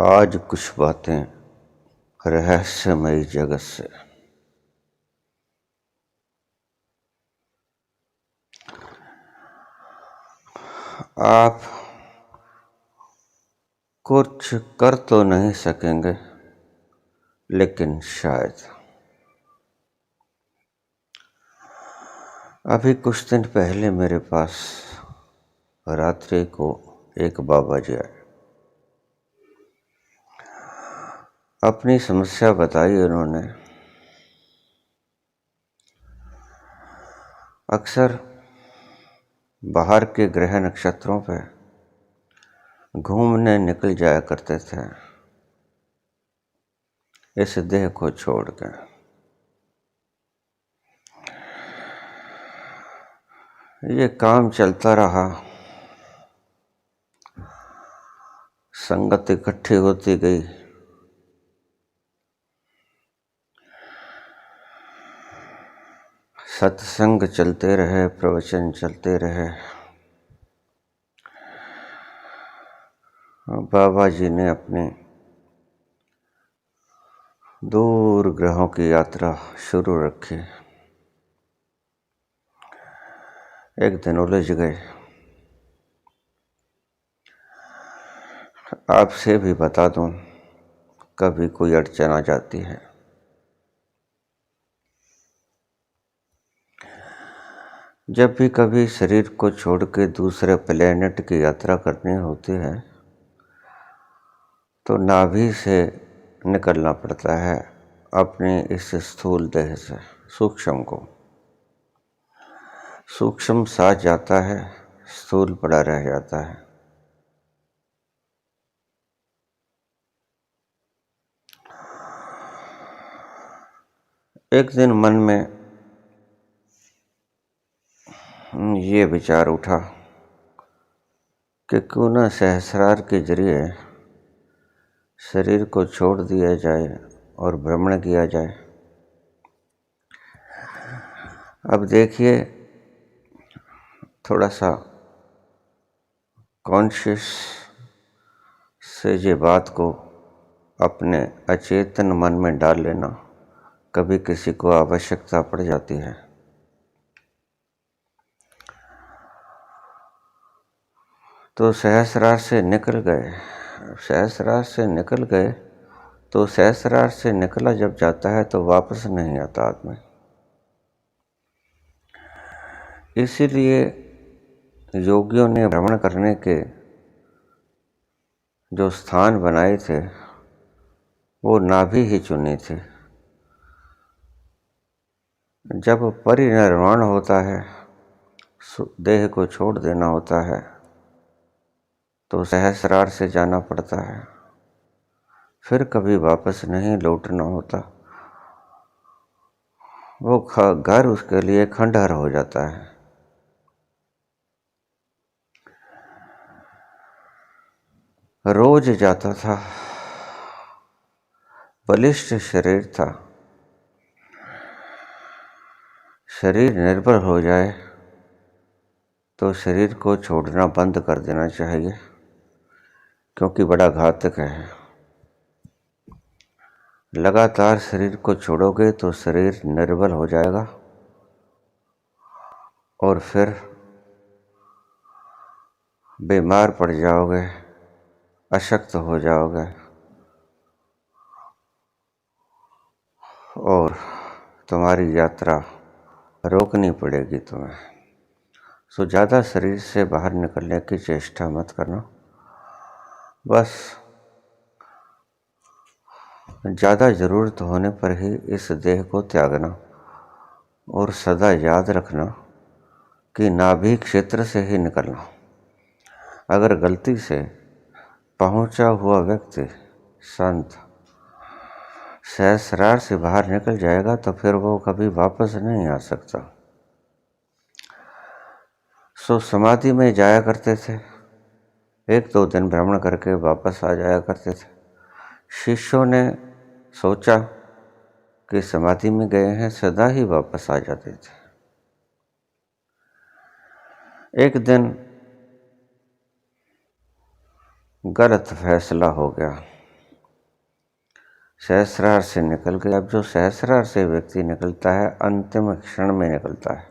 आज कुछ बातें रहस्यमयी जगत से। आप कुछ कर तो नहीं सकेंगे, लेकिन शायद। अभी कुछ दिन पहले मेरे पास रात्रि को एक बाबा जी आए। अपनी समस्या बताई उन्होंने। अक्सर बाहर के ग्रह नक्षत्रों पे घूमने निकल जाया करते थे, इस देह को छोड़ के। ये काम चलता रहा, संगत इकट्ठी होती गई। सत्संग चलते रहे, प्रवचन चलते रहे। बाबा जी ने अपनी दूर ग्रहों की यात्रा शुरू रखी। एक दिन उलझ गए। आपसे भी बता दूं, कभी कोई अड़चन आ जाती है। जब भी कभी शरीर को छोड़ के दूसरे प्लेनेट की यात्रा करनी होती है तो नाभि से निकलना पड़ता है, अपनी इस स्थूल देह से। सूक्ष्म साथ जाता है, स्थूल पड़ा रह जाता है। एक दिन मन में ये विचार उठा कि क्यों न सहस्रार के जरिए शरीर को छोड़ दिया जाए और भ्रमण किया जाए। अब देखिए, थोड़ा सा कॉन्शियस से ये बात को अपने अचेतन मन में डाल लेना, कभी किसी को आवश्यकता पड़ जाती है। तो सहस्रार से निकल गए। सहस्रार से निकल गए तो सहस्रार से निकला जब जाता है तो वापस नहीं आता आदमी। इसीलिए योगियों ने भ्रमण करने के जो स्थान बनाए थे वो नाभि ही चुनी थी। जब परिनिर्वाण होता है, देह को छोड़ देना होता है, तो सहस्रार से जाना पड़ता है, फिर कभी वापस नहीं लौटना होता। वो घर उसके लिए खंडहर हो जाता है। रोज जाता था, बलिष्ठ शरीर था। शरीर निर्बल हो जाए तो शरीर को छोड़ना बंद कर देना चाहिए, क्योंकि बड़ा घातक है। लगातार शरीर को छोड़ोगे तो शरीर निर्बल हो जाएगा और फिर बीमार पड़ जाओगे, अशक्त हो जाओगे और तुम्हारी यात्रा रोकनी पड़ेगी तुम्हें। सो ज़्यादा शरीर से बाहर निकलने की चेष्टा मत करना। बस ज़्यादा ज़रूरत होने पर ही इस देह को त्यागना और सदा याद रखना कि नाभि क्षेत्र से ही निकलना। अगर गलती से पहुंचा हुआ व्यक्ति संत सहस्रार से बाहर निकल जाएगा तो फिर वो कभी वापस नहीं आ सकता। सो समाधि में जाया करते थे, 1-2 दिन भ्रमण करके वापस आ जाया करते थे। शिष्यों ने सोचा कि समाधि में गए हैं, सदा ही वापस आ जाते थे। एक दिन गलत फैसला हो गया। सहस्रार से निकल के, अब जो सहस्रार से व्यक्ति निकलता है अंतिम क्षण में निकलता है।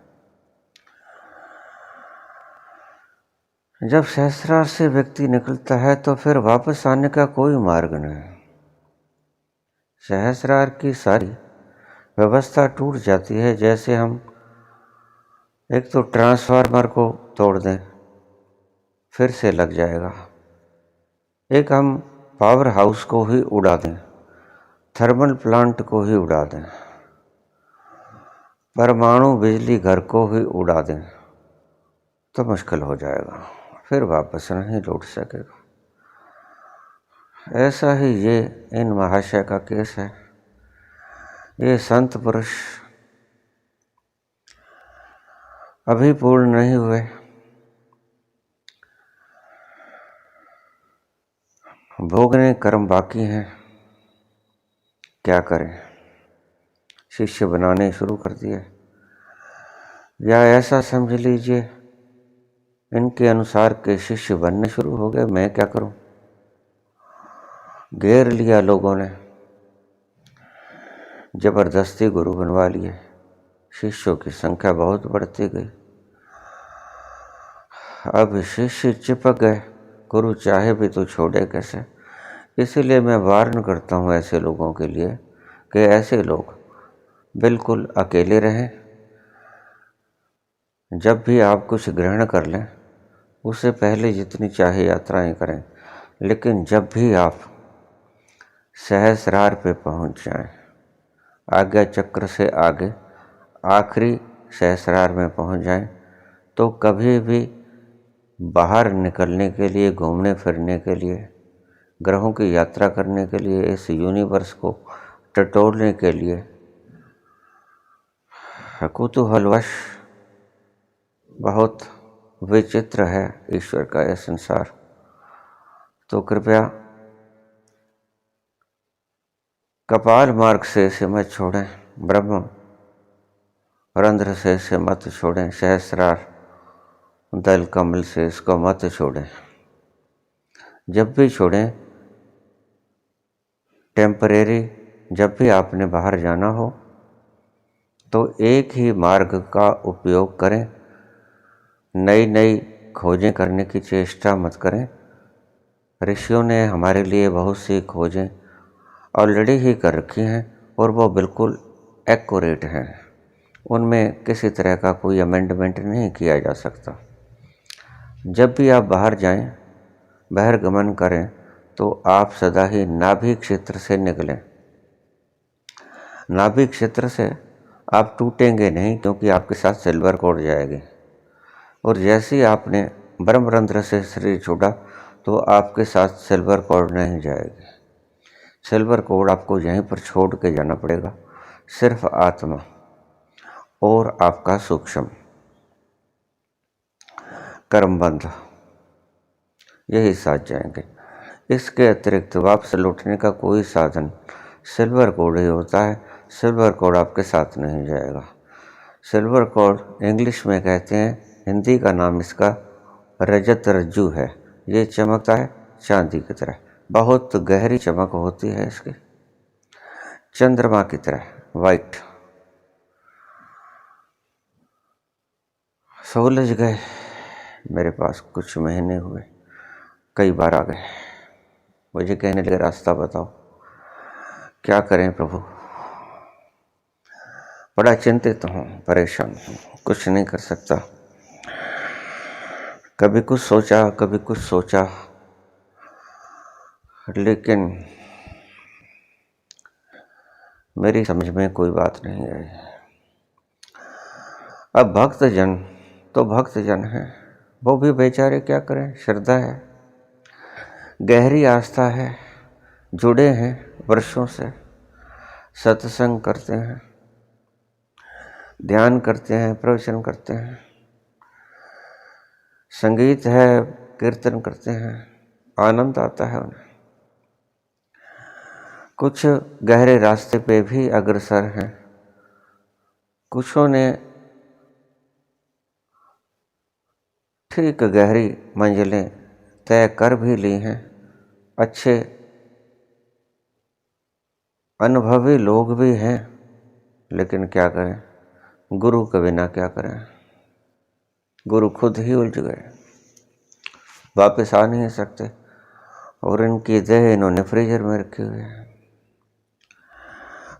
जब सहस्रार से व्यक्ति निकलता है तो फिर वापस आने का कोई मार्ग नहीं। सहस्रार की सारी व्यवस्था टूट जाती है। जैसे हम एक तो ट्रांसफार्मर को तोड़ दें, फिर से लग जाएगा। एक हम पावर हाउस को ही उड़ा दें, थर्मल प्लांट को ही उड़ा दें, परमाणु बिजली घर को ही उड़ा दें तो मुश्किल हो जाएगा, फिर वापस नहीं लौट सकेगा। ऐसा ही ये इन महाशय का केस है। ये संत पुरुष अभी पूर्ण नहीं हुए, भोगने कर्म बाकी हैं। क्या करें, शिष्य बनाने शुरू कर दिए, या ऐसा समझ लीजिए इनके अनुसार के शिष्य बनने शुरू हो गए। मैं क्या करूं, घेर लिया लोगों ने, जबरदस्ती गुरु बनवा लिए, शिष्यों की संख्या बहुत बढ़ती गई। अब शिष्य चिपक गए, गुरु चाहे भी तो छोड़े कैसे। इसीलिए मैं वार्न करता हूँ ऐसे लोगों के लिए कि ऐसे लोग बिल्कुल अकेले रहें। जब भी आप कुछ ग्रहण कर लें उससे पहले जितनी चाहे यात्राएं करें, लेकिन जब भी आप सहस्रार पे पहुंच जाएं, आज्ञा चक्र से आगे आखिरी सहस्रार में पहुंच जाएं, तो कभी भी बाहर निकलने के लिए, घूमने फिरने के लिए, ग्रहों की यात्रा करने के लिए, इस यूनिवर्स को टटोलने के लिए कुतूहलवश, बहुत विचित्र है ईश्वर का यह संसार। तो कृपया कपाल मार्ग से इसे मत छोड़ें, ब्रह्म रंध्र से इसे मत छोड़ें, सहस्रार दल कमल से इसको मत छोड़ें। जब भी छोड़ें, टेम्परेरी, जब भी आपने बाहर जाना हो तो एक ही मार्ग का उपयोग करें। नई नई खोजें करने की चेष्टा मत करें। ऋषियों ने हमारे लिए बहुत सी खोजें ऑलरेडी ही कर रखी हैं और वो बिल्कुल एक्यूरेट हैं, उनमें किसी तरह का कोई अमेंडमेंट नहीं किया जा सकता। जब भी आप बाहर जाएं, बहिर्गमन करें, तो आप सदा ही नाभि क्षेत्र से निकलें। नाभि क्षेत्र से आप टूटेंगे नहीं, क्योंकि आपके साथ सिल्वर कोड जाएगी। और जैसे ही आपने ब्रह्मरंध्र से शरीर छोड़ा तो आपके साथ सिल्वर कोड नहीं जाएगी। सिल्वर कोड आपको यहीं पर छोड़ के जाना पड़ेगा। सिर्फ आत्मा और आपका सूक्ष्म कर्मबंध यही साथ जाएंगे। इसके अतिरिक्त वापस लौटने का कोई साधन सिल्वर कोड ही होता है। सिल्वर कोड आपके साथ नहीं जाएगा। सिल्वर कोड इंग्लिश में कहते हैं, हिंदी का नाम इसका रजत रज्जु है। ये चमकता है चांदी की तरह, बहुत गहरी चमक होती है इसकी, चंद्रमा की तरह वाइट। सुलझ गए, मेरे पास कुछ महीने हुए, कई बार आ गए, मुझे कहने लगे रास्ता बताओ। क्या करें प्रभु, बड़ा चिंतित हूँ, परेशान हूँ, कुछ नहीं कर सकता। कभी कुछ सोचा, कभी कुछ सोचा, लेकिन मेरी समझ में कोई बात नहीं आई। अब भक्तजन तो भक्तजन हैं, वो भी बेचारे क्या करें। श्रद्धा है, गहरी आस्था है, जुड़े हैं वर्षों से, सत्संग करते हैं, ध्यान करते हैं, प्रवचन करते हैं, संगीत है, कीर्तन करते हैं, आनंद आता है उन्हें। कुछ गहरे रास्ते पे भी अग्रसर हैं, कुछों ने ठीक गहरी मंजिलें तय कर भी ली हैं, अच्छे अनुभवी लोग भी हैं, लेकिन क्या करें, गुरु के बिना क्या करें। गुरु खुद ही उलझ गए, वापस आ नहीं सकते, और इनकी देह इन्होंने फ्रीजर में रखी हुई है।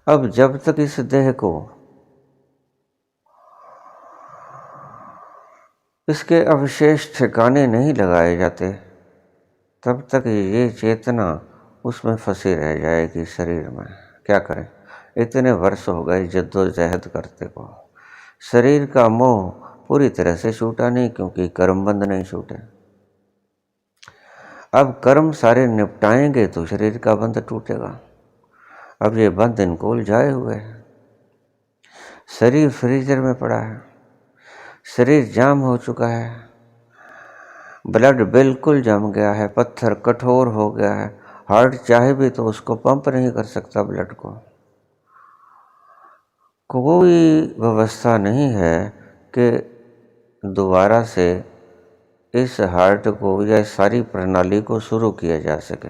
अब जब तक इस देह को इसके अवशेष ठिकाने नहीं लगाए जाते, तब तक ये चेतना उसमें फंसी रह जाएगी शरीर में। क्या करें, इतने वर्ष हो गए जद्दोजहद करते को। शरीर का मोह पूरी तरह से छूटा नहीं, क्योंकि कर्म बंध नहीं छूटे। अब कर्म सारे निपटाएंगे तो शरीर का बंध टूटेगा। अब ये बंध इनको उलझाए हुए है। शरीर फ्रीजर में पड़ा है, शरीर जाम हो चुका है, ब्लड बिल्कुल जम गया है, पत्थर कठोर हो गया है। हार्ट चाहे भी तो उसको पंप नहीं कर सकता ब्लड को। कोई व्यवस्था नहीं है कि दोबारा से इस हार्ट को या सारी प्रणाली को शुरू किया जा सके।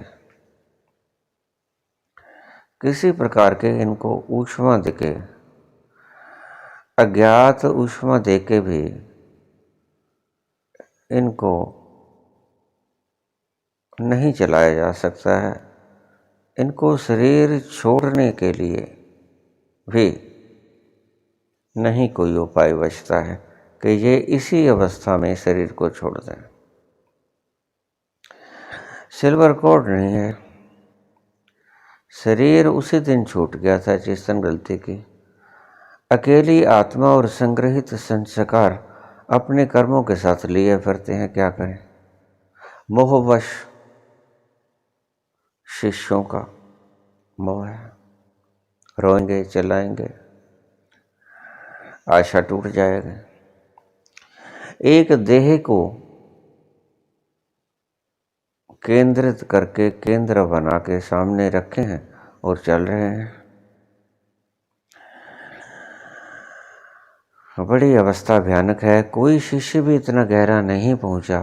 किसी प्रकार के इनको ऊष्मा देके, अज्ञात ऊष्मा देके भी इनको नहीं चलाया जा सकता है। इनको शरीर छोड़ने के लिए भी नहीं कोई उपाय बचता है कि ये इसी अवस्था में शरीर को छोड़ दें। सिल्वर कोड नहीं है, शरीर उसी दिन छूट गया था जिस दिन गलती की। अकेली आत्मा और संग्रहित संस्कार अपने कर्मों के साथ लिए फिरते हैं। क्या करें, मोहवश शिष्यों का मोह है। रोएंगे, चलाएंगे, आशा टूट जाएगी। एक देह को केंद्रित करके, केंद्र बना के सामने रखे हैं और चल रहे हैं। बड़ी अवस्था भयानक है। कोई शिष्य भी इतना गहरा नहीं पहुंचा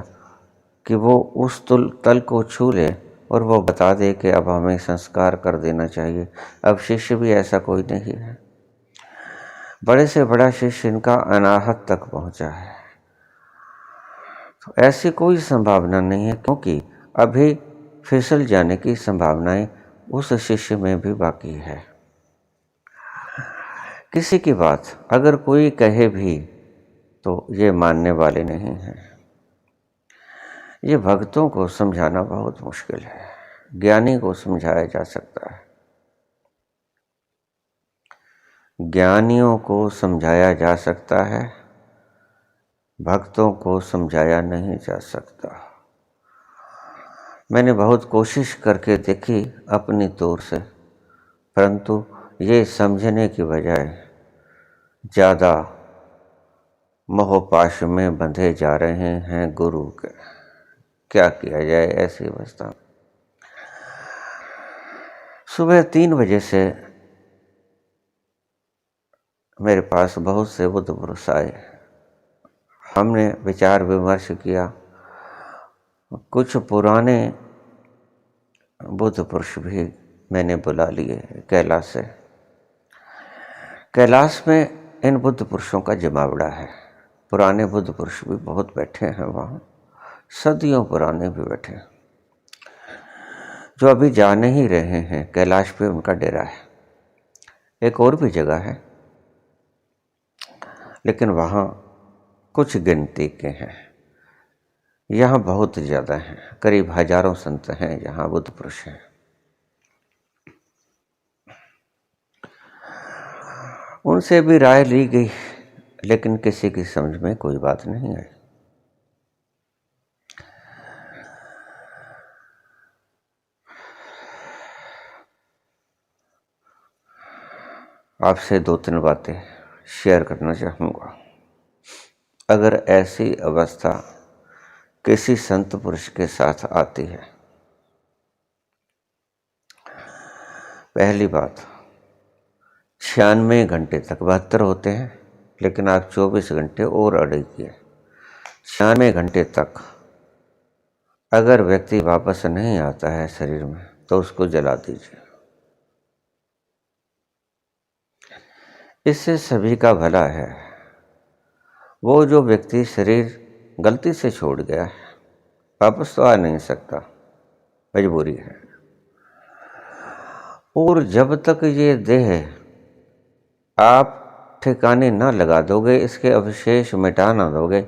कि वो उस तल को छू ले और वो बता दे कि अब हमें संस्कार कर देना चाहिए। अब शिष्य भी ऐसा कोई नहीं है। बड़े से बड़ा शिष्य इनका अनाहत तक पहुंचा है। तो ऐसी कोई संभावना नहीं है, क्योंकि अभी फिसल जाने की संभावनाएं उस शिष्य में भी बाकी है। किसी की बात अगर कोई कहे भी तो ये मानने वाले नहीं हैं। ये भक्तों को समझाना बहुत मुश्किल है। ज्ञानी को समझाया जा सकता है, ज्ञानियों को समझाया जा सकता है, भक्तों को समझाया नहीं जा सकता। मैंने बहुत कोशिश करके देखी अपनी तौर से, परंतु ये समझने की बजाय ज़्यादा मोहपाश में बंधे जा रहे हैं गुरु के। क्या किया जाए ऐसी अवस्था। सुबह 3 बजे से मेरे पास बहुत से बुद्ध पुरुष आए। हमने विचार विमर्श किया। कुछ पुराने बुद्ध पुरुष भी मैंने बुला लिए कैलाश से। कैलाश में इन बुद्ध पुरुषों का जमावड़ा है। पुराने बुद्ध पुरुष भी बहुत बैठे हैं वहाँ, सदियों पुराने भी बैठे हैं। जो अभी जा नहीं रहे हैं, कैलाश पे उनका डेरा है। एक और भी जगह है, लेकिन वहाँ कुछ गिनती के हैं। यहाँ बहुत ज़्यादा हैं, करीब हजारों संत हैं यहाँ बुद्ध पुरुष हैं। उनसे भी राय ली गई, लेकिन किसी की समझ में कोई बात नहीं आई। आपसे 2-3 बातें शेयर करना चाहूँगा। अगर ऐसी अवस्था किसी संत पुरुष के साथ आती है, पहली बात, 96 घंटे तक 72 होते हैं, लेकिन आप 24 घंटे और अड़ेगिए। 96 घंटे तक अगर व्यक्ति वापस नहीं आता है शरीर में, तो उसको जला दीजिए। इससे सभी का भला है। वो जो व्यक्ति शरीर गलती से छोड़ गया है, वापस तो आ नहीं सकता, मजबूरी है। और जब तक ये देह आप ठिकाने ना लगा दोगे, इसके अवशेष मिटा ना दोगे,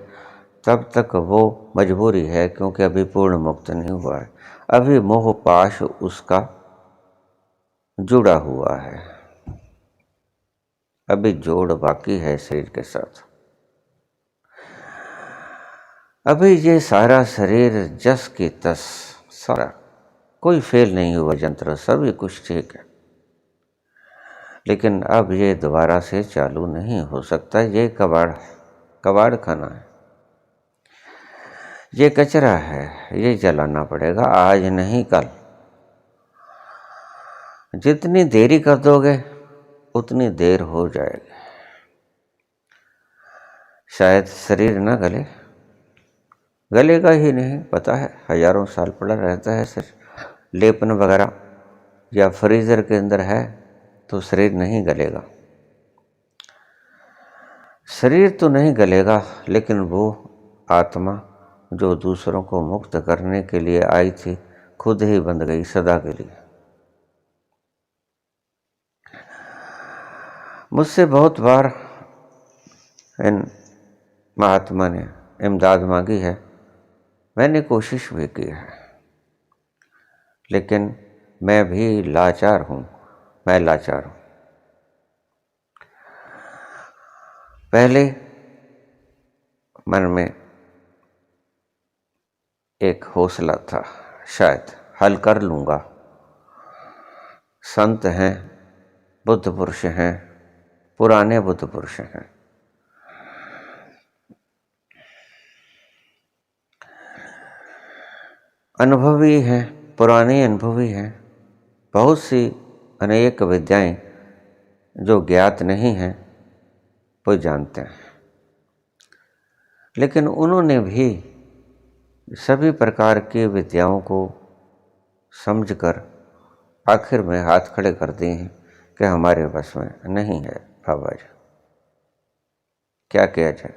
तब तक वो मजबूरी है, क्योंकि अभी पूर्ण मुक्त नहीं हुआ है। अभी मोह पाश उसका जुड़ा हुआ है, अभी जोड़ बाकी है शरीर के साथ। अभी ये सारा शरीर जस की तस, सारा कोई फेल नहीं हुआ यंत्र, सभी कुछ ठीक है। लेकिन अब ये दोबारा से चालू नहीं हो सकता। ये कबाड़ खाना है, ये कचरा है, ये जलाना पड़ेगा, आज नहीं कल। जितनी देरी कर दोगे उतनी देर हो जाएगी। शायद शरीर न गलेगा ही नहीं, पता है, हजारों साल पड़ा रहता है शरीर, लेपन वगैरह या फ्रीजर के अंदर है तो शरीर नहीं गलेगा। शरीर तो नहीं गलेगा, लेकिन वो आत्मा जो दूसरों को मुक्त करने के लिए आई थी, खुद ही बंध गई सदा के लिए। मुझसे बहुत बार इन महात्मा ने इमदाद मांगी है, मैंने कोशिश भी की है, लेकिन मैं भी लाचार हूँ, मैं लाचार हूँ। पहले मन में एक हौसला था, शायद हल कर लूँगा। संत हैं, बुद्ध पुरुष हैं, पुराने बुद्ध पुरुष हैं, अनुभवी हैं, पुराने अनुभवी हैं। बहुत सी अनेक विद्याएं जो ज्ञात नहीं हैं वो जानते हैं, लेकिन उन्होंने भी सभी प्रकार की विद्याओं को समझकर आखिर में हाथ खड़े कर दिए हैं कि हमारे बस में नहीं है बाबा जी, क्या किया जाए,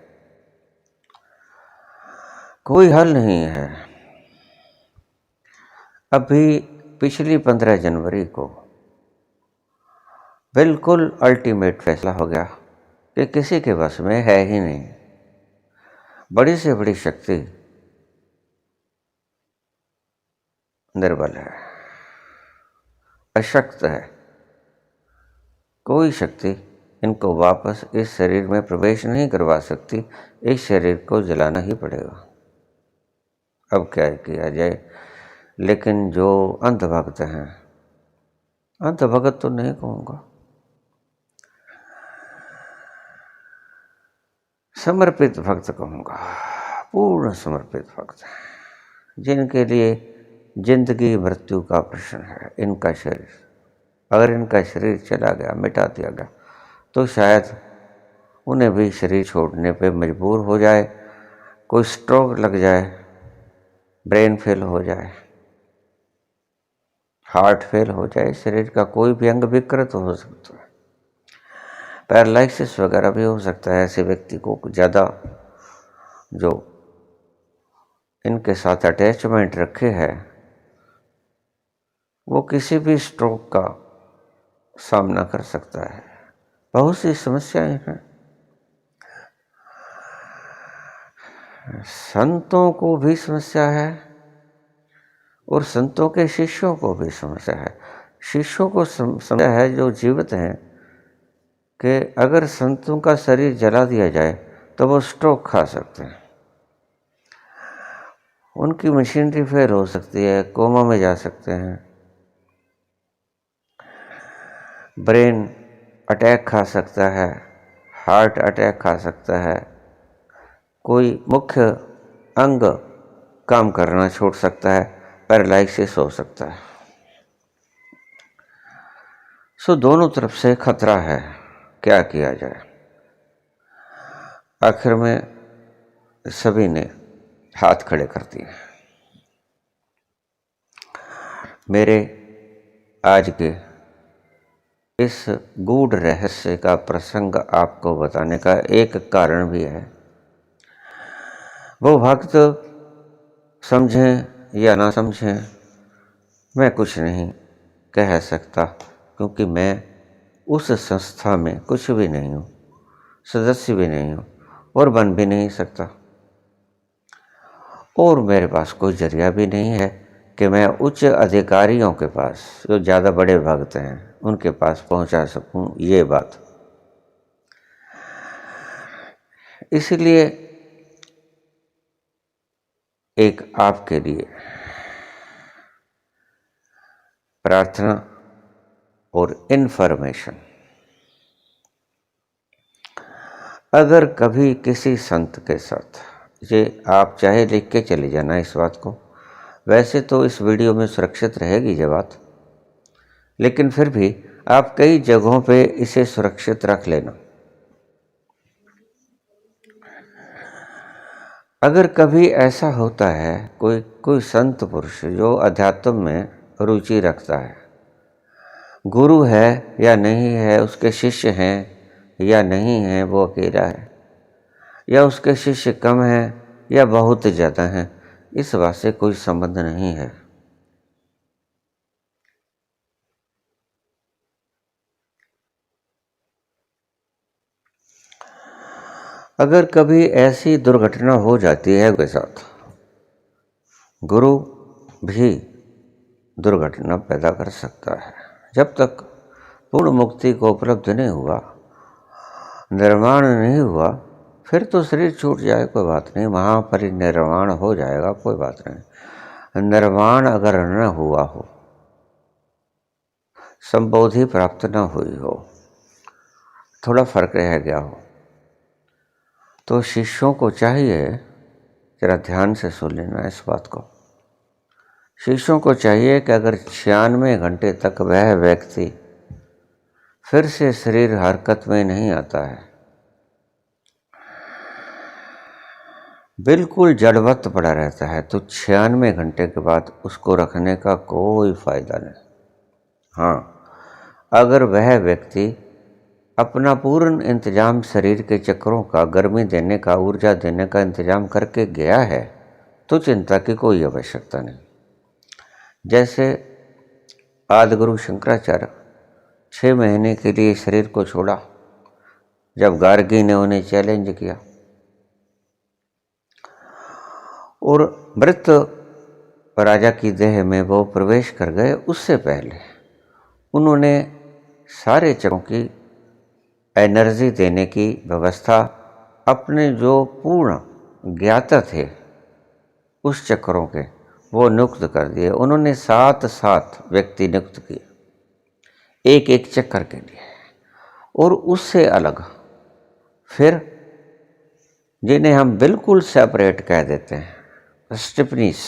कोई हल नहीं है। अभी पिछली 15 जनवरी को बिल्कुल अल्टीमेट फैसला हो गया कि किसी के बस में है ही नहीं। बड़ी से बड़ी शक्ति निर्बल है, अशक्त है। कोई शक्ति इनको वापस इस शरीर में प्रवेश नहीं करवा सकती, इस शरीर को जलाना ही पड़ेगा। अब क्या किया जाए? लेकिन जो अंधभक्त हैं, अंधभक्त तो नहीं कहूँगा, समर्पित भक्त कहूँगा, पूर्ण समर्पित भक्त, जिनके लिए जिंदगी मृत्यु का प्रश्न है इनका शरीर। अगर इनका शरीर चला गया, मिटा दिया गया, तो शायद उन्हें भी शरीर छोड़ने पे मजबूर हो जाए, कोई स्ट्रोक लग जाए, ब्रेन फेल हो जाए, हार्ट फेल हो जाए, शरीर का कोई भी अंग विकृत हो सकता है, पैरालिसिस वगैरह भी हो सकता है। ऐसे व्यक्ति को ज़्यादा जो इनके साथ अटैचमेंट रखे है, वो किसी भी स्ट्रोक का सामना कर सकता है। बहुत सी समस्याएं हैं। संतों को भी समस्या है और संतों के शिष्यों को भी समस्या है। शिष्यों को समस्या है जो जीवित हैं कि अगर संतों का शरीर जला दिया जाए तो वो स्ट्रोक खा सकते हैं, उनकी मशीनरी फेल हो सकती है, कोमा में जा सकते हैं, ब्रेन अटैक खा सकता है, हार्ट अटैक खा सकता है, कोई मुख्य अंग काम करना छोड़ सकता है, पैरालिसिस हो सकता है। सो दोनों तरफ से खतरा है, क्या किया जाए? आखिर में सभी ने हाथ खड़े कर दिए। मेरे आज के इस गूढ़ रहस्य का प्रसंग आपको बताने का एक कारण भी है। वो भक्त समझें या ना समझें, मैं कुछ नहीं कह सकता, क्योंकि मैं उस संस्था में कुछ भी नहीं हूँ, सदस्य भी नहीं हूँ और बन भी नहीं सकता। और मेरे पास कोई जरिया भी नहीं है कि मैं उच्च अधिकारियों के पास, जो ज़्यादा बड़े भक्त हैं, उनके पास पहुंचा सकूं ये बात। इसलिए एक आपके लिए प्रार्थना और इन्फॉर्मेशन, अगर कभी किसी संत के साथ, ये आप चाहे लिख के चले जाना इस बात को, वैसे तो इस वीडियो में सुरक्षित रहेगी ये बात, लेकिन फिर भी आप कई जगहों पे इसे सुरक्षित रख लेना। अगर कभी ऐसा होता है कोई संत पुरुष जो अध्यात्म में रुचि रखता है, गुरु है या नहीं है, उसके शिष्य हैं या नहीं हैं, वो अकेला है या उसके शिष्य कम हैं या बहुत ज़्यादा हैं, इस बात से कोई संबंध नहीं है। अगर कभी ऐसी दुर्घटना हो जाती है उसके साथ, गुरु भी दुर्घटना पैदा कर सकता है। जब तक पूर्ण मुक्ति को उपलब्ध नहीं हुआ, निर्वाण नहीं हुआ, फिर तो शरीर छूट जाए कोई बात नहीं, महापरिनिर्वाण हो जाएगा कोई बात नहीं। निर्वाण अगर न हुआ हो, संबोधि प्राप्त न हुई हो, थोड़ा फर्क रह गया हो, तो शिष्यों को चाहिए, जरा ध्यान से सुन लेना इस बात को, शिष्यों को चाहिए कि अगर 96 घंटे तक वह व्यक्ति फिर से शरीर हरकत में नहीं आता है, बिल्कुल जड़वत पड़ा रहता है, तो 96 घंटे के बाद उसको रखने का कोई फायदा नहीं। हाँ, अगर वह व्यक्ति अपना पूर्ण इंतजाम शरीर के चक्रों का, गर्मी देने का, ऊर्जा देने का इंतजाम करके गया है, तो चिंता की कोई आवश्यकता नहीं। जैसे आदिगुरु शंकराचार्य 6 महीने के लिए शरीर को छोड़ा, जब गार्गी ने उन्हें चैलेंज किया और मृत राजा की देह में वो प्रवेश कर गए, उससे पहले उन्होंने सारे चक्रों की एनर्जी देने की व्यवस्था अपने जो पूर्ण ज्ञाता थे उस चक्रों के, वो नियुक्त कर दिए। उन्होंने 7 व्यक्ति नियुक्त किए एक एक चक्कर के लिए, और उससे अलग फिर जिन्हें हम बिल्कुल सेपरेट कह देते हैं, स्टिफनीस,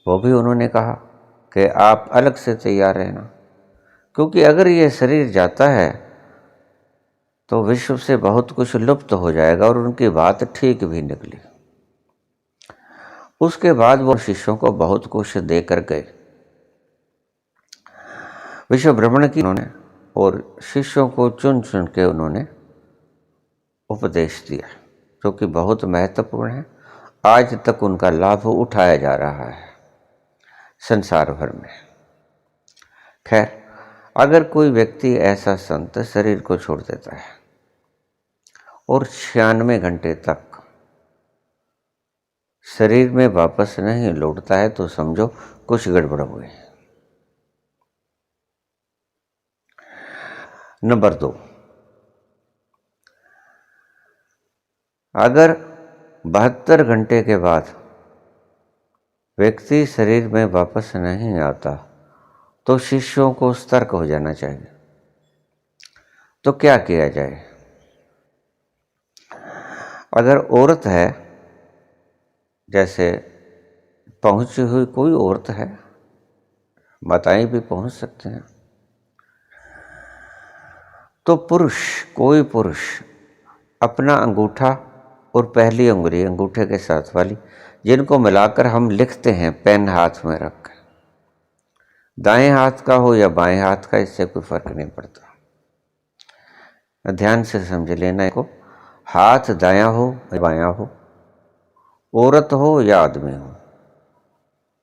वो भी उन्होंने कहा कि आप अलग से तैयार रहना, क्योंकि अगर ये शरीर जाता है तो विश्व से बहुत कुछ लुप्त हो जाएगा। और उनकी बात ठीक भी निकली। उसके बाद वो शिष्यों को बहुत कुछ दे कर गए, विश्व भ्रमण की उन्होंने, और शिष्यों को चुन चुन के उन्होंने उपदेश दिया, जो कि बहुत महत्वपूर्ण है। आज तक उनका लाभ उठाया जा रहा है संसार भर में। खैर, अगर कोई व्यक्ति ऐसा संत शरीर को छोड़ देता है और 96 घंटे तक शरीर में वापस नहीं लौटता है, तो समझो कुछ गड़बड़ हुई। नंबर 2, अगर 72 घंटे के बाद व्यक्ति शरीर में वापस नहीं आता, तो शिष्यों को सतर्क हो जाना चाहिए। तो क्या किया जाए? अगर औरत है, जैसे पहुंची हुई कोई औरत है, माताएं भी पहुंच सकते हैं, तो कोई पुरुष अपना अंगूठा और पहली उंगली अंगूठे के साथ वाली, जिनको मिलाकर हम लिखते हैं पेन हाथ में रख, दाएं हाथ का हो या बाएं हाथ का, इससे कोई फर्क नहीं पड़ता। ध्यान से समझ लेना इसको। हाथ दायां हो या बायां हो, औरत हो या आदमी हो,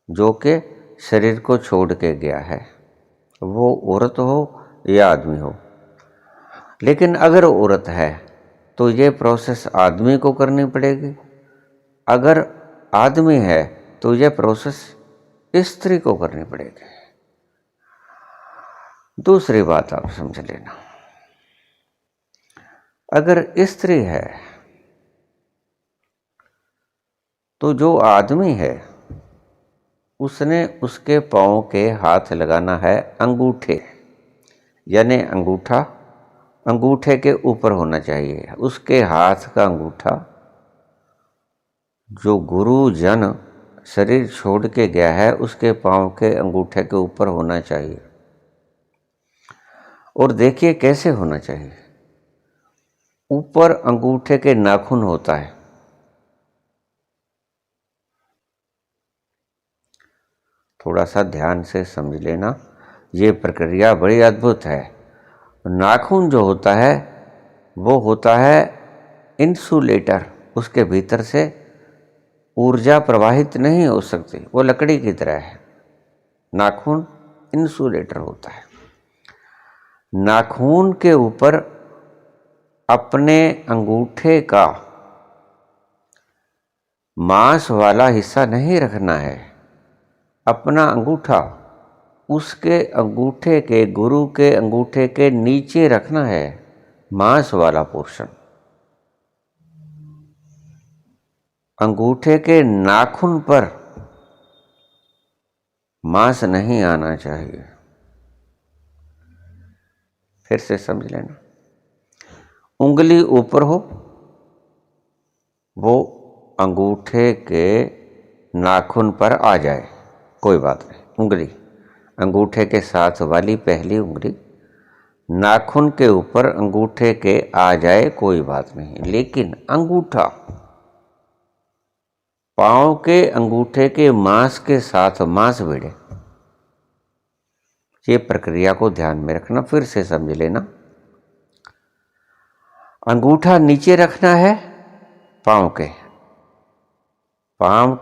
जो कि शरीर को छोड़ के गया है, वो औरत हो या आदमी हो। लेकिन अगर औरत है तो ये प्रोसेस आदमी को करनी पड़ेगी, अगर आदमी है तो यह प्रोसेस स्त्री को करनी पड़ेगी। दूसरी बात आप समझ लेना, अगर स्त्री है तो जो आदमी है उसने उसके पाँव के हाथ लगाना है अंगूठे, यानी अंगूठा अंगूठे के ऊपर होना चाहिए। उसके हाथ का अंगूठा जो गुरुजन शरीर छोड़ के गया है उसके पाँव के अंगूठे के ऊपर होना चाहिए। और देखिए कैसे होना चाहिए। ऊपर अंगूठे के नाखून होता है, थोड़ा सा ध्यान से समझ लेना, ये प्रक्रिया बड़ी अद्भुत है। नाखून जो होता है वो होता है इंसुलेटर, उसके भीतर से ऊर्जा प्रवाहित नहीं हो सकती, वो लकड़ी की तरह है। नाखून इंसुलेटर होता है। नाखून के ऊपर अपने अंगूठे का मांस वाला हिस्सा नहीं रखना है। अपना अंगूठा उसके अंगूठे के, गुरु के अंगूठे के नीचे रखना है, मांस वाला पोर्शन। अंगूठे के नाखून पर मांस नहीं आना चाहिए। फिर से समझ लेना, उंगली ऊपर हो, वो अंगूठे के नाखून पर आ जाए, कोई बात नहीं। उंगली अंगूठे के साथ वाली पहली उंगली नाखून के ऊपर अंगूठे के आ जाए, कोई बात नहीं। लेकिन अंगूठा पांव के अंगूठे के मांस के साथ मांस भिड़े, ये प्रक्रिया को ध्यान में रखना। फिर से समझ लेना, अंगूठा नीचे रखना है पांव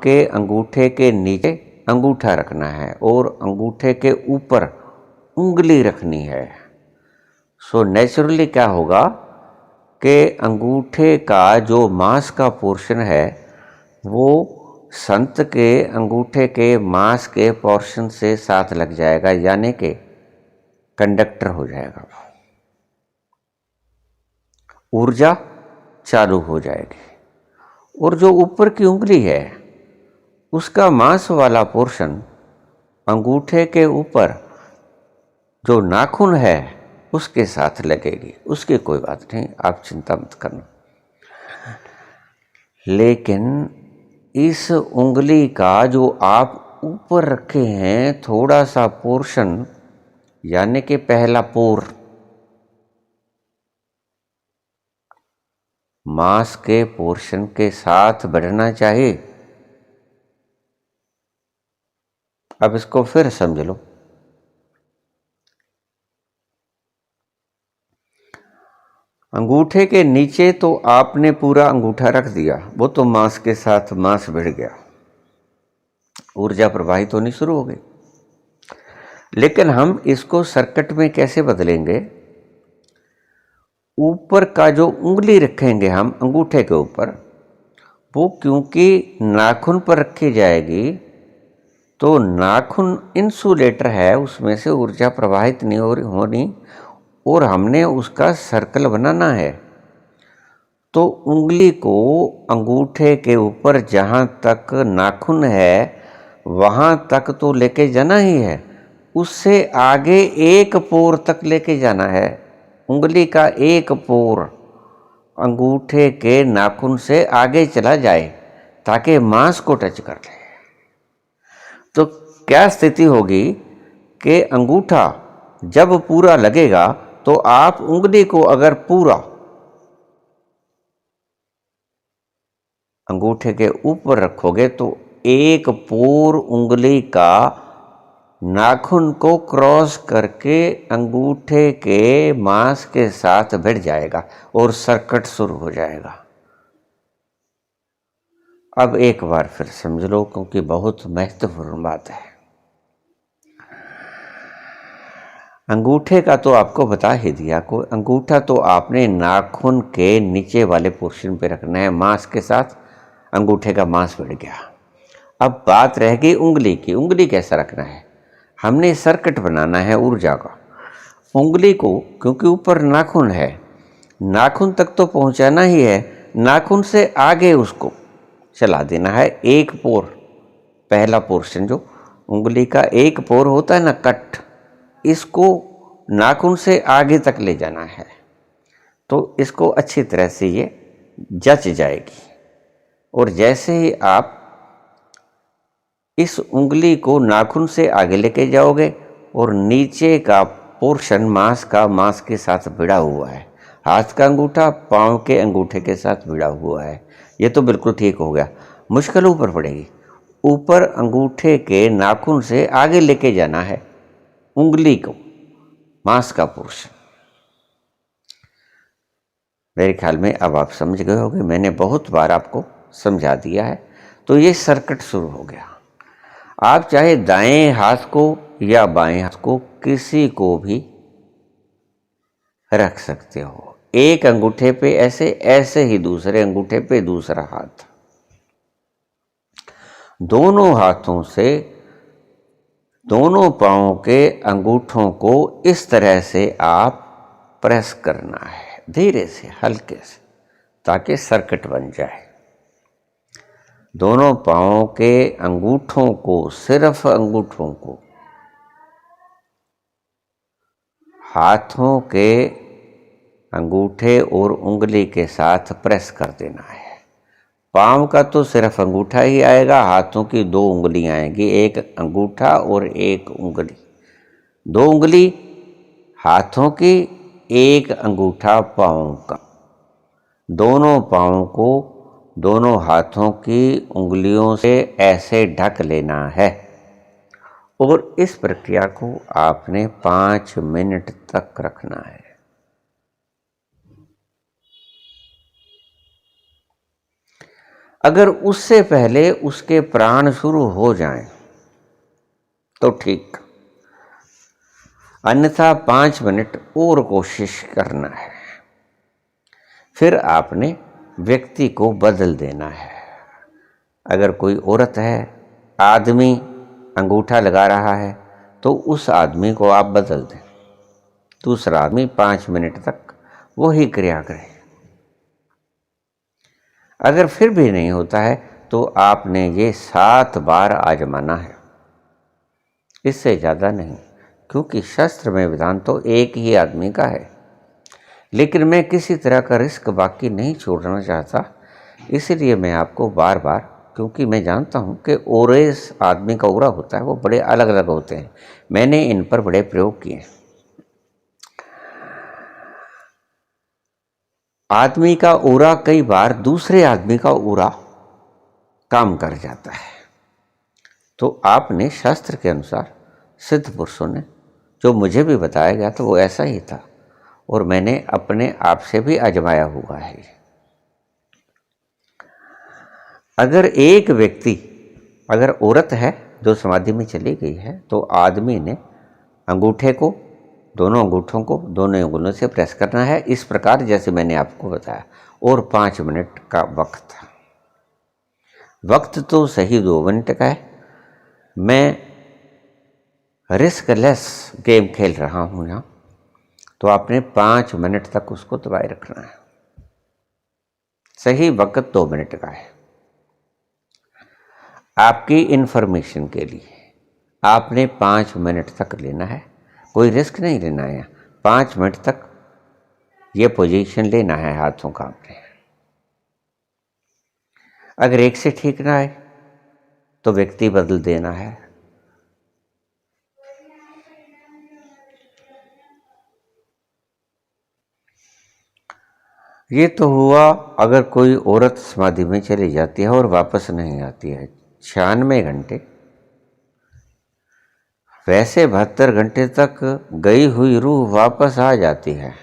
के अंगूठे के नीचे अंगूठा रखना है और अंगूठे के ऊपर उंगली रखनी है। सो नेचुरली क्या होगा कि अंगूठे का जो मांस का पोर्शन है वो संत के अंगूठे के मांस के पोर्शन से साथ लग जाएगा, यानी कि कंडक्टर हो जाएगा, ऊर्जा चालू हो जाएगी। और जो ऊपर की उंगली है उसका मांस वाला पोर्शन अंगूठे के ऊपर जो नाखून है उसके साथ लगेगी, उसकी कोई बात नहीं, आप चिंता मत करना। लेकिन इस उंगली का जो आप ऊपर रखे हैं थोड़ा सा पोर्शन, यानी कि पहला पोर मांस के पोर्शन के साथ बढ़ना चाहिए। अब इसको फिर समझ लो, अंगूठे के नीचे तो आपने पूरा अंगूठा रख दिया, वो तो मांस के साथ मांस भिड़ गया, ऊर्जा प्रवाहित होनी शुरू हो गई। लेकिन हम इसको सर्किट में कैसे बदलेंगे? ऊपर का जो उंगली रखेंगे हम अंगूठे के ऊपर, वो क्योंकि नाखून पर रखी जाएगी तो नाखून इंसुलेटर है, उसमें से ऊर्जा प्रवाहित नहीं होनी और हमने उसका सर्कल बनाना है। तो उंगली को अंगूठे के ऊपर जहाँ तक नाखून है वहाँ तक तो लेके जाना ही है, उससे आगे एक पोर तक लेके जाना है। उंगली का एक पोर अंगूठे के नाखून से आगे चला जाए ताकि मांस को टच कर ले। तो क्या स्थिति होगी कि अंगूठा जब पूरा लगेगा तो आप उंगली को अगर पूरा अंगूठे के ऊपर रखोगे तो एक पोर उंगली का नाखून को क्रॉस करके अंगूठे के मांस के साथ भिड़ जाएगा और सर्किट शुरू हो जाएगा। अब एक बार फिर समझ लो, क्योंकि बहुत महत्वपूर्ण बात है। अंगूठे का तो आपको बता ही दिया को, अंगूठा तो आपने नाखून के नीचे वाले पोर्शन पे रखना है, मांस के साथ अंगूठे का मांस भिड़ गया। अब बात रह गई उंगली की, उंगली कैसा रखना है। हमने सर्किट बनाना है ऊर्जा का। उंगली को, क्योंकि ऊपर नाखून है, नाखून तक तो पहुंचाना ही है, नाखून से आगे उसको चला देना है। एक पोर, पहला पोर्शन जो उंगली का एक पोर होता है ना, कट, इसको नाखून से आगे तक ले जाना है। तो इसको अच्छी तरह से ये जच जाएगी। और जैसे ही आप इस उंगली को नाखून से आगे लेके जाओगे और नीचे का पोर्शन मांस का मांस के साथ भिड़ा हुआ है, हाथ का अंगूठा पांव के अंगूठे के साथ भिड़ा हुआ है, ये तो बिल्कुल ठीक हो गया। मुश्किल ऊपर पड़ेगी। ऊपर अंगूठे के नाखून से आगे लेके जाना है उंगली को, मांस का पोर्शन। मेरे ख्याल में अब आप समझ गए होंगे, मैंने बहुत बार आपको समझा दिया है। तो ये सर्किट शुरू हो गया। आप चाहे दाएं हाथ को या बाएं हाथ को किसी को भी रख सकते हो। एक अंगूठे पे ऐसे, ऐसे ही दूसरे अंगूठे पे दूसरा हाथ। दोनों हाथों से दोनों पांवों के अंगूठों को इस तरह से आप प्रेस करना है, धीरे से, हल्के से, ताकि सर्किट बन जाए। दोनों पांवों के अंगूठों को, सिर्फ अंगूठों को हाथों के अंगूठे और उंगली के साथ प्रेस कर देना है। पांव का तो सिर्फ अंगूठा ही आएगा, हाथों की दो उंगलियां आएंगी, एक अंगूठा और एक उंगली। दो उंगली हाथों की, एक अंगूठा पांव का। दोनों पांवों को दोनों हाथों की उंगलियों से ऐसे ढक लेना है। और इस प्रक्रिया को आपने 5 मिनट तक रखना है। अगर उससे पहले उसके प्राण शुरू हो जाएं तो ठीक, अन्यथा 5 मिनट और कोशिश करना है। फिर आपने व्यक्ति को बदल देना है। अगर कोई औरत है, आदमी अंगूठा लगा रहा है, तो उस आदमी को आप बदल दें। दूसरा आदमी 5 मिनट तक वही क्रिया करे। अगर फिर भी नहीं होता है तो आपने ये 7 बार आजमाना है, इससे ज़्यादा नहीं, क्योंकि शास्त्र में विधान तो एक ही आदमी का है। लेकिन मैं किसी तरह का रिस्क बाकी नहीं छोड़ना चाहता, इसलिए मैं आपको बार बार, क्योंकि मैं जानता हूँ कि ओरेस आदमी का ओरा होता है, वो बड़े अलग अलग होते हैं। मैंने इन पर बड़े प्रयोग किए। आदमी का ओरा कई बार दूसरे आदमी का ओरा काम कर जाता है। तो आपने शास्त्र के अनुसार, सिद्ध पुरुषों ने जो मुझे भी बताया गया था वो ऐसा ही था, और मैंने अपने आप से भी आजमाया हुआ है। अगर एक व्यक्ति, अगर औरत है जो समाधि में चली गई है, तो आदमी ने अंगूठे को, दोनों अंगूठों को दोनों उंगलियों से प्रेस करना है, इस प्रकार जैसे मैंने आपको बताया। और 5 मिनट का वक्त तो सही 2 मिनट का है। मैं रिस्कलेस गेम खेल रहा हूँ यहाँ, तो आपने 5 मिनट तक उसको दबाए रखना है। सही वक्त 2 मिनट का है। आपकी इन्फॉर्मेशन के लिए आपने 5 मिनट तक लेना है, कोई रिस्क नहीं लेना है। 5 मिनट तक ये पोजीशन लेना है हाथों का आपने। अगर एक से ठीक ना आए तो व्यक्ति बदल देना है। ये तो हुआ अगर कोई औरत समाधि में चली जाती है और वापस नहीं आती है, 96 घंटे वैसे 72 घंटे तक गई हुई रूह वापस आ जाती है।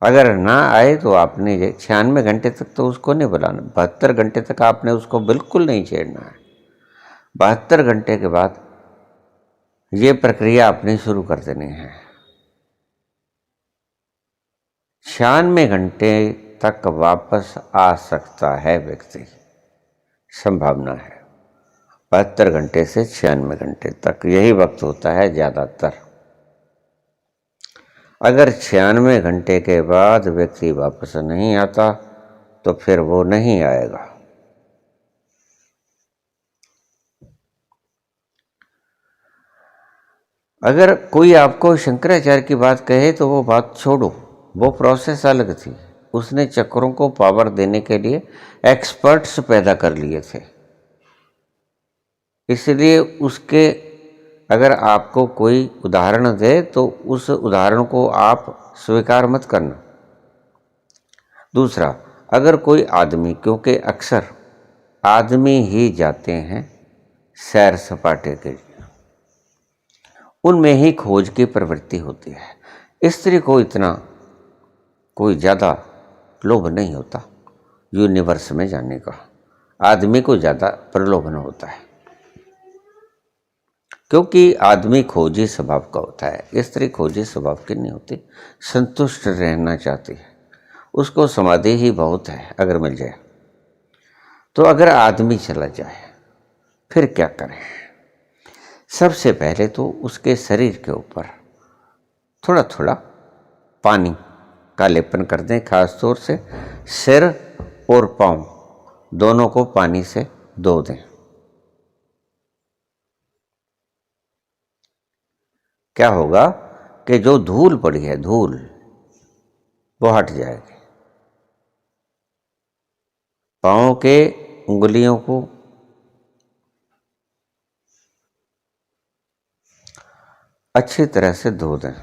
अगर ना आए तो आपने 96 घंटे तक तो उसको नहीं बुलाना, 72 घंटे तक आपने उसको बिल्कुल नहीं छेड़ना है। 72 घंटे के बाद ये प्रक्रिया अपनी शुरू कर देनी है। 96 घंटे तक वापस आ सकता है व्यक्ति, संभावना है। 72 घंटे से 96 घंटे तक यही वक्त होता है ज़्यादातर। अगर 96 घंटे के बाद व्यक्ति वापस नहीं आता तो फिर वो नहीं आएगा। अगर कोई आपको शंकराचार्य की बात कहे तो वो बात छोड़ो, वो प्रोसेस अलग थी। उसने चक्रों को पावर देने के लिए एक्सपर्ट्स पैदा कर लिए थे, इसलिए उसके अगर आपको कोई उदाहरण दे तो उस उदाहरण को आप स्वीकार मत करना। दूसरा, अगर कोई आदमी, क्योंकि अक्सर आदमी ही जाते हैं सैर सपाटे के लिए, उनमें ही खोज की प्रवृत्ति होती है। स्त्री को इतना कोई ज़्यादा लोभ नहीं होता यूनिवर्स में जाने का, आदमी को ज़्यादा प्रलोभन होता है, क्योंकि आदमी खोजी स्वभाव का होता है। स्त्री खोजी स्वभाव की नहीं होती, संतुष्ट रहना चाहती है, उसको समाधि ही बहुत है अगर मिल जाए। तो अगर आदमी चला जाए फिर क्या करें? सबसे पहले तो उसके शरीर के ऊपर थोड़ा थोड़ा पानी का लेपन कर दें, खास तौर से सिर और पांव दोनों को पानी से धो दें। क्या होगा कि जो धूल पड़ी है, धूल वो हट जाएगी। पांव के उंगलियों को अच्छी तरह से धो दें,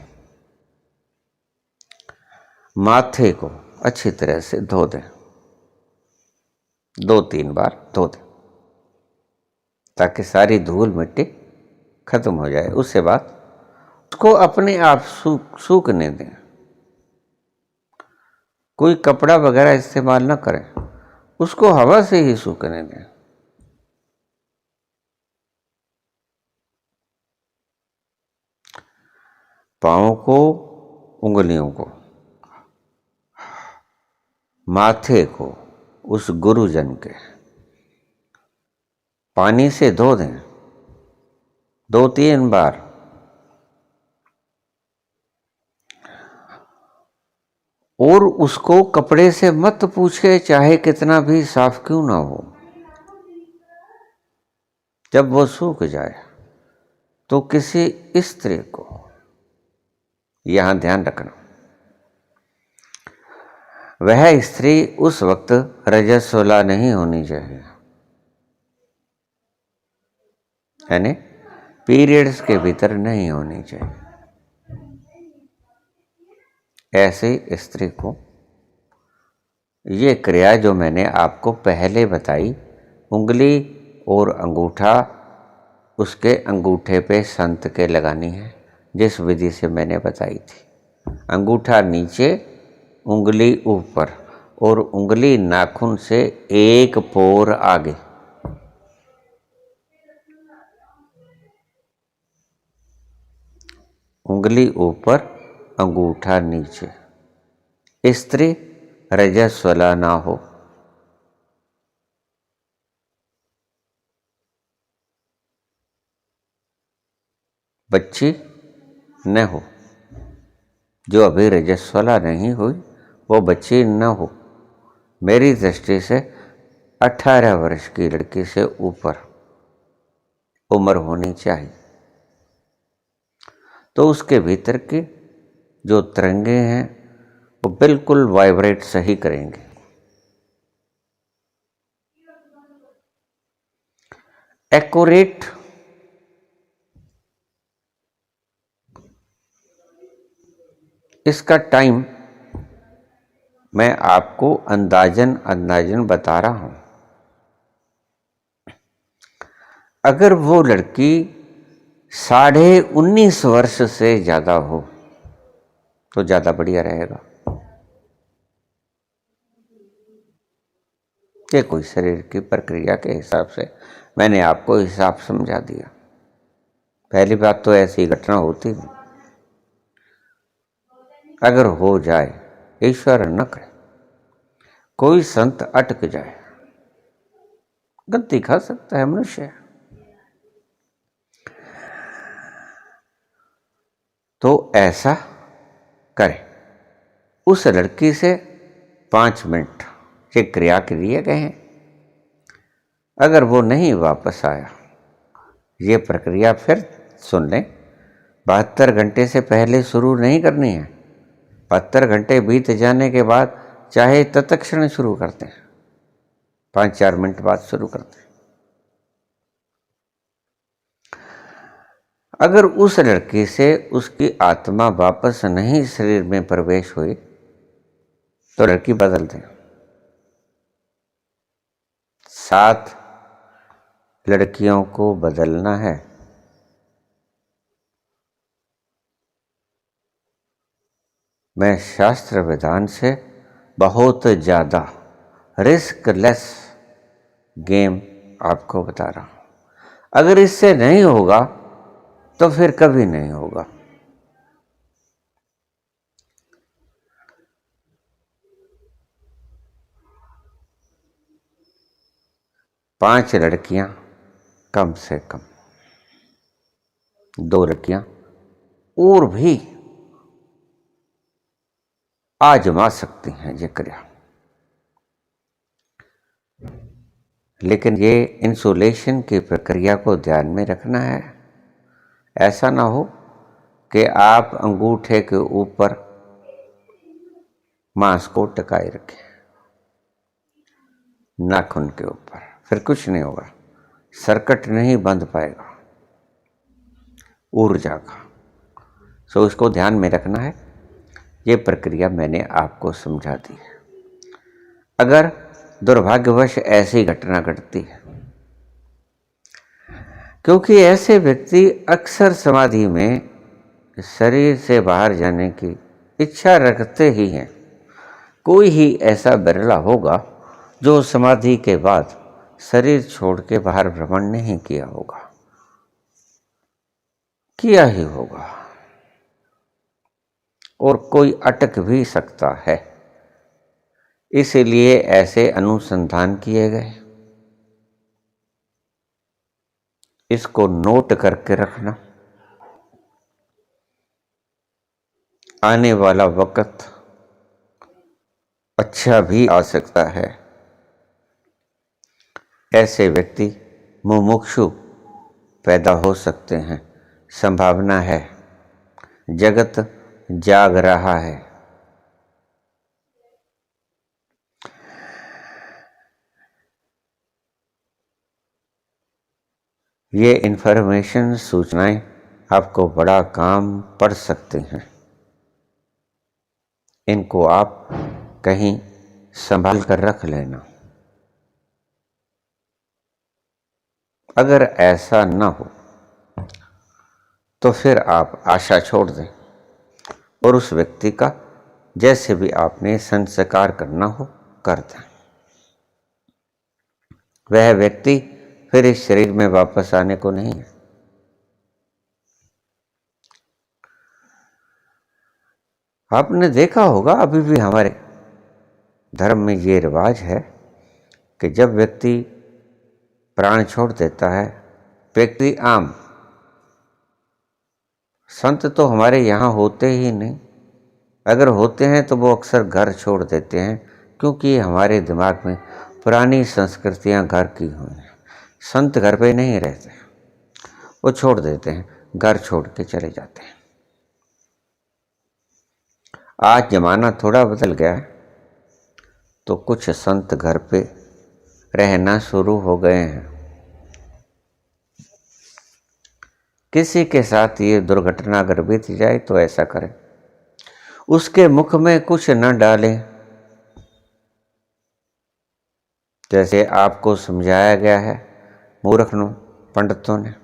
माथे को अच्छी तरह से धो दें, 2-3 बार धो दें ताकि सारी धूल मिट्टी खत्म हो जाए। उसके बाद उसको अपने आप सूखने दें, कोई कपड़ा वगैरह इस्तेमाल ना करें, उसको हवा से ही सूखने दें। पाँव को, उंगलियों को, माथे को उस गुरुजन के पानी से धो दें 2-3 बार। और उसको कपड़े से मत पूछे, चाहे कितना भी साफ क्यों ना हो। जब वो सूख जाए तो किसी स्त्री को, यहां ध्यान रखना, वह स्त्री उस वक्त रजस्वला नहीं होनी चाहिए, यानी पीरियड्स के भीतर नहीं होनी चाहिए। ऐसी स्त्री को ये क्रिया जो मैंने आपको पहले बताई, उंगली और अंगूठा उसके अंगूठे पे संत के लगानी है, जिस विधि से मैंने बताई थी। अंगूठा नीचे, उंगली ऊपर और उंगली नाखून से एक पोर आगे। उंगली ऊपर, अंगूठा नीचे। स्त्री रजस्वला ना हो। बच्ची न हो, जो अभी रजस्वला नहीं हुई वो बच्ची न हो। मेरी दृष्टि से 18 वर्ष की लड़की से ऊपर उम्र होनी चाहिए, तो उसके भीतर की जो तरंगे हैं वो बिल्कुल वाइब्रेट सही करेंगे। एक्यूरेट इसका टाइम मैं आपको अंदाजन बता रहा हूं। अगर वो लड़की 19.5 वर्ष से ज़्यादा हो तो ज़्यादा बढ़िया रहेगा। ये कोई शरीर की प्रक्रिया के हिसाब से मैंने आपको हिसाब समझा दिया। पहली बात तो ऐसी घटना होती नहीं, अगर हो जाए, ईश्वर न करे, कोई संत अटक जाए, गलती खा सकता है मनुष्य, तो ऐसा करे। उस लड़की से 5 मिनट ये क्रिया के लिए गए हैं। अगर वो नहीं वापस आया, ये प्रक्रिया फिर सुन लें, 72 घंटे से पहले शुरू नहीं करनी है। 72 घंटे बीत जाने के बाद चाहे तत्क्षण शुरू करते हैं, 5-4 मिनट बाद शुरू करते हैं। अगर उस लड़की से उसकी आत्मा वापस नहीं शरीर में प्रवेश हुई तो लड़की बदल दें। 7 लड़कियों को बदलना है। मैं शास्त्र विधान से बहुत ज़्यादा रिस्कलेस गेम आपको बता रहा हूँ। अगर इससे नहीं होगा तो फिर कभी नहीं होगा। पांच लड़कियां कम से कम, 2 लड़कियां और भी आजमा सकती हैं ये क्रिया, लेकिन ये इंसुलेशन की प्रक्रिया को ध्यान में रखना है। ऐसा ना हो कि आप अंगूठे के ऊपर मांस को टकाए रखें, नाखून के ऊपर, फिर कुछ नहीं होगा, सर्किट नहीं बंध पाएगा ऊर्जा का। सो इसको ध्यान में रखना है। ये प्रक्रिया मैंने आपको समझा दी है। अगर दुर्भाग्यवश ऐसी घटना घटती है, क्योंकि ऐसे व्यक्ति अक्सर समाधि में शरीर से बाहर जाने की इच्छा रखते ही हैं। कोई ही ऐसा बिरला होगा जो समाधि के बाद शरीर छोड़ के बाहर भ्रमण नहीं किया होगा, किया ही होगा, और कोई अटक भी सकता है। इसलिए ऐसे अनुसंधान किए गए। इसको नोट करके रखना। आने वाला वक्त अच्छा भी आ सकता है। ऐसे व्यक्ति मुमुक्षु पैदा हो सकते हैं, संभावना है। जगत जाग रहा है। ये इन्फॉर्मेशन, सूचनाएं आपको बड़ा काम पड़ सकती हैं। इनको आप कहीं संभाल कर रख लेना। अगर ऐसा ना हो तो फिर आप आशा छोड़ दें और उस व्यक्ति का जैसे भी आपने संस्कार करना हो कर दें। वह व्यक्ति फिर इस शरीर में वापस आने को नहीं है। आपने देखा होगा, अभी भी हमारे धर्म में ये रिवाज है कि जब व्यक्ति प्राण छोड़ देता है, व्यक्ति आम संत तो हमारे यहाँ होते ही नहीं। अगर होते हैं तो वो अक्सर घर छोड़ देते हैं, क्योंकि हमारे दिमाग में पुरानी संस्कृतियाँ घर की हुई हैं। संत घर पे नहीं रहते, वो छोड़ देते हैं, घर छोड़ के चले जाते हैं। आज जमाना थोड़ा बदल गया है, तो कुछ संत घर पे रहना शुरू हो गए हैं। किसी के साथ ये दुर्घटना अगर बीत जाए तो ऐसा करें, उसके मुख में कुछ न डालें। जैसे आपको समझाया गया है मूर्खों पंडितों ने,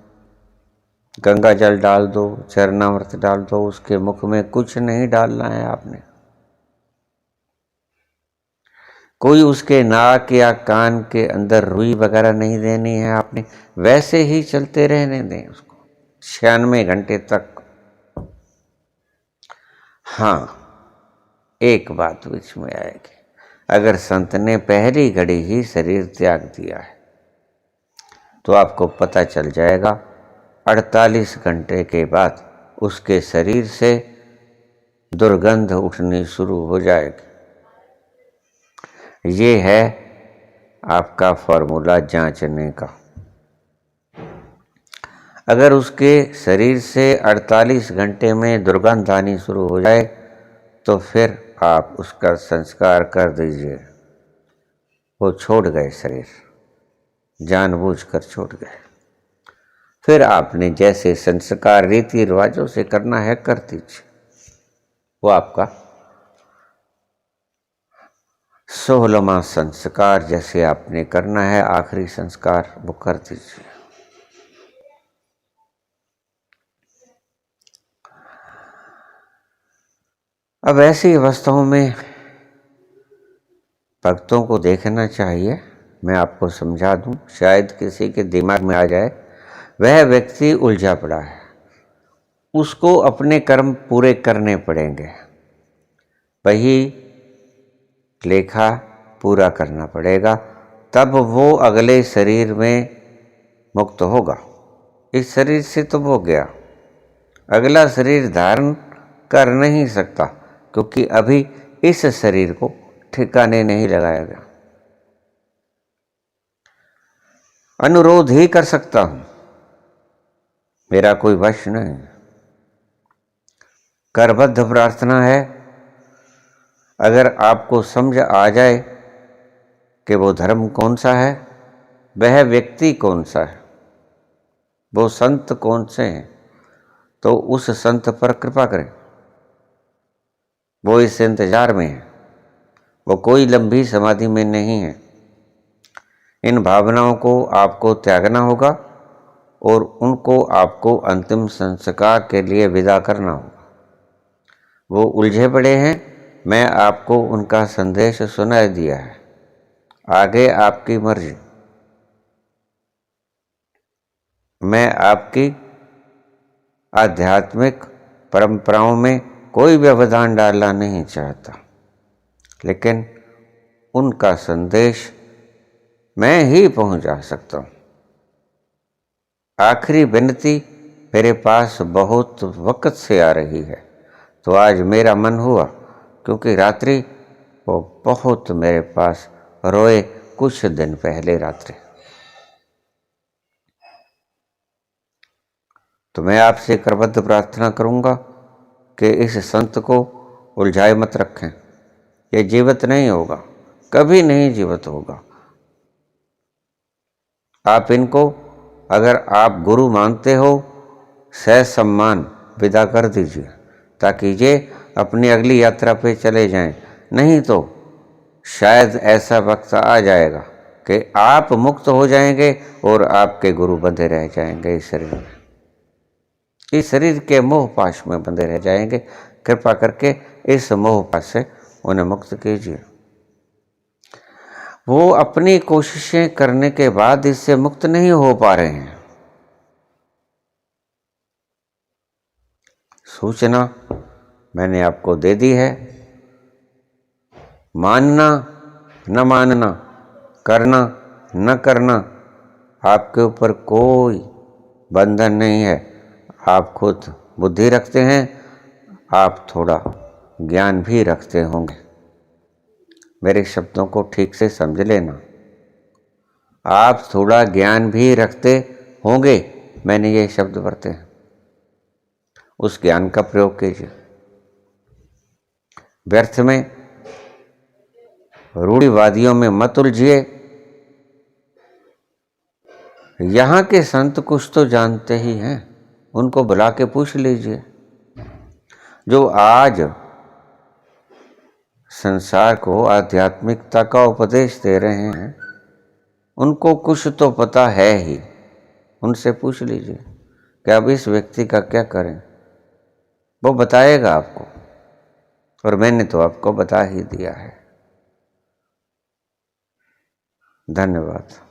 गंगा जल डाल दो, चरणामृत डाल दो, उसके मुख में कुछ नहीं डालना है आपने। कोई उसके नाक या कान के अंदर रुई वगैरह नहीं देनी है आपने, वैसे ही चलते रहने दें उसको 96 घंटे तक। हाँ, एक बात बीच में आएगी, अगर संत ने पहली घड़ी ही शरीर त्याग दिया है तो आपको पता चल जाएगा 48 घंटे के बाद उसके शरीर से दुर्गंध उठनी शुरू हो जाएगी। ये है आपका फॉर्मूला जांचने का। अगर उसके शरीर से 48 घंटे में दुर्गंध आनी शुरू हो जाए तो फिर आप उसका संस्कार कर दीजिए। वो छोड़ गए शरीर, जानबूझकर छोड़ गए। फिर आपने जैसे संस्कार रीति रिवाजों से करना है कर दीजिए। वो आपका 16वां संस्कार जैसे आपने करना है, आखिरी संस्कार वो कर दीजिए। अब ऐसी अवस्थाओं में भक्तों को देखना चाहिए। मैं आपको समझा दूं, शायद किसी के दिमाग में आ जाए, वह व्यक्ति उलझा पड़ा है, उसको अपने कर्म पूरे करने पड़ेंगे, वही लेखा पूरा करना पड़ेगा, तब वो अगले शरीर में मुक्त होगा। इस शरीर से तो वो गया, अगला शरीर धारण कर नहीं सकता, क्योंकि अभी इस शरीर को ठिकाने नहीं लगाया गया। अनुरोध ही कर सकता हूं, मेरा कोई वश नहीं। करबद्ध प्रार्थना है। अगर आपको समझ आ जाए कि वो धर्म कौन सा है, वह व्यक्ति कौन सा है, वो संत कौन से हैं, तो उस संत पर कृपा करें। वो इस इंतजार में है, वो कोई लंबी समाधि में नहीं है। इन भावनाओं को आपको त्यागना होगा और उनको आपको अंतिम संस्कार के लिए विदा करना होगा। वो उलझे पड़े हैं, मैं आपको उनका संदेश सुना दिया है, आगे आपकी मर्जी। मैं आपकी आध्यात्मिक परंपराओं में कोई व्यवधान डालना नहीं चाहता, लेकिन उनका संदेश मैं ही पहुंचा सकता हूं। आखिरी विनती मेरे पास बहुत वक्त से आ रही है, तो आज मेरा मन हुआ, क्योंकि रात्रि वो बहुत मेरे पास रोए कुछ दिन पहले रात्रि। तो मैं आपसे करबद्ध प्रार्थना करूंगा कि इस संत को उलझाए मत रखें। ये जीवित नहीं होगा, कभी नहीं जीवित होगा। आप इनको, अगर आप गुरु मानते हो, सम्मान विदा कर दीजिए, ताकि ये अपनी अगली यात्रा पे चले जाएं। नहीं तो शायद ऐसा वक्त आ जाएगा कि आप मुक्त हो जाएंगे और आपके गुरु बंधे रह जाएंगे इस शरीर में, इस शरीर के मोह पाश में बंधे रह जाएंगे। कृपा करके इस मोह पाश से उन्हें मुक्त कीजिए। वो अपनी कोशिशें करने के बाद इससे मुक्त नहीं हो पा रहे हैं। सूचना मैंने आपको दे दी है। मानना न मानना, करना न करना, आपके ऊपर कोई बंधन नहीं है। आप खुद बुद्धि रखते हैं, आप थोड़ा ज्ञान भी रखते होंगे। मेरे शब्दों को ठीक से समझ लेना। आप थोड़ा ज्ञान भी रखते होंगे, मैंने ये शब्द बरते हैं, उस ज्ञान का प्रयोग कीजिए। व्यर्थ में रूढ़िवादियों में मत उलझिए। यहाँ के संत कुछ तो जानते ही हैं, उनको बुला के पूछ लीजिए। जो आज संसार को आध्यात्मिकता का उपदेश दे रहे हैं, उनको कुछ तो पता है ही, उनसे पूछ लीजिए। कि अब इस व्यक्ति का क्या करें, वो बताएगा आपको, और मैंने तो आपको बता ही दिया है। धन्यवाद।